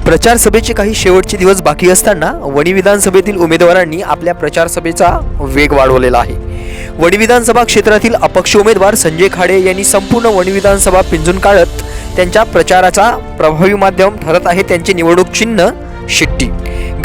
प्रचार सभेचे काही शेवटचे दिवस बाकी असताना वणी विधानसभेतील उमेदवारांनी आपल्या प्रचार सभेचा वेग वाढवलेला आहे। वणी विधानसभा क्षेत्रातील अपक्ष उमेदवार संजय खाडे यांनी संपूर्ण वणी विधानसभा पिंजून काढत त्यांच्या प्रचाराचा प्रभावी माध्यम ठरत आहे त्यांचे निवडणूक चिन्ह शिट्टी।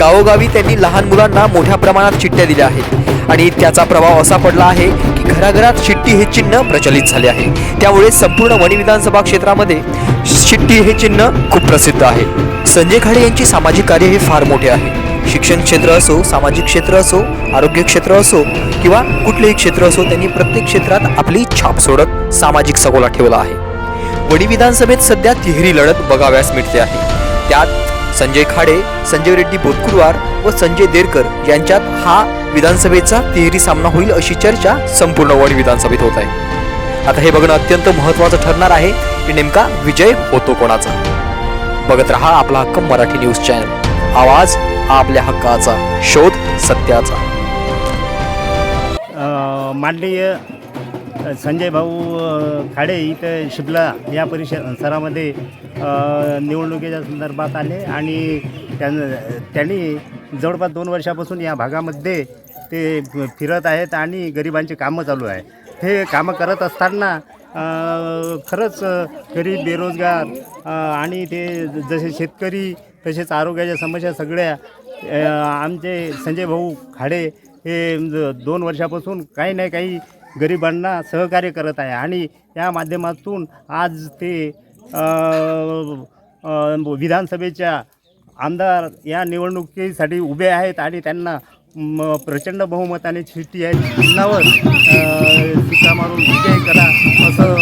गावोगावी त्यांनी लहान मुलांना मोठ्या प्रमाणात चिठ्ठ्या दिल्या आहेत आणि त्याचा प्रभाव असा पडला आहे की घराघरात शिट्टी हे चिन्ह प्रचलित झाले आहे। त्यामुळे संपूर्ण वणी विधानसभा क्षेत्रामध्ये शिट्टी हे चिन्ह खूप प्रसिद्ध आहे। संजय खाडे यांची सामाजिक कार्य हे फार मोठे आहे। शिक्षण क्षेत्र असो, सामाजिक क्षेत्र असो, आरोग्य क्षेत्र असो किंवा कुठलेही क्षेत्र असो, त्यांनी प्रत्येक क्षेत्रात आपली छाप सोडत सामाजिक सगोला ठेवला आहे। वणी विधानसभेत सध्या तिहेरी लढत बघाव्यास मिळते आहे। त्यात संजय खाडे, संजय रेड्डी बोतकुरवार व संजय देरकर यांच्यात हा विधानसभेचा तिहेरी सामना होईल अशी चर्चा संपूर्ण वणी विधानसभेत होत आहे। आता हे बघणं अत्यंत महत्त्वाचं ठरणार आहे की नेमका विजय होतो कोणाचा। बघत रहा आपला हक्क मराठी न्यूज चॅनल, आवाज आपल्या हक्काचा, शोध सत्याचा। माननीय संजय भाऊ खाडे इथं शिबला या परिसरामध्ये निवडणुकीच्या संदर्भात आले आणि त्यांनी जवळपास 2 वर्षापासून या भागामध्ये ते फिरत आहेत आणि गरिबांची कामं चालू आहे। हे कामं करत असताना खरंच गरीब, बेरोजगार आणि ते जसे शेतकरी तसेच आरोग्याच्या समस्या सगळ्या आमचे संजय भाऊ खाडे हे 2 वर्षापासून काही ना काही गरिबांना सहकार्य करत आहे आणि या माध्यमातून आज ते विधानसभेच्या आमदार या निवडणुकीसाठी उभे आहेत आणि त्यांना प्रचंड बहुमताने शिट्टी या चिन्हावर शिक्का मारून विजय करा असं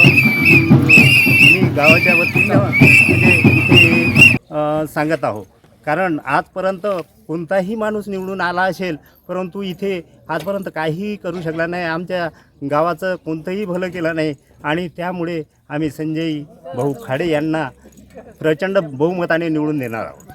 मी गावाच्या वतीनं म्हणजे इथे सांगत आहो। कारण आजपर्यंत कोणताही माणूस निवडून आला असेल परंतु इथे आजपर्यंत काहीही करू शकला नाही, आमच्या गावाचं कोणतंही भलं केलं नाही आणि त्यामुळे आम्ही संजय भाऊ खाडे यांना प्रचंड बहुमताने निवडून देणार आहोत।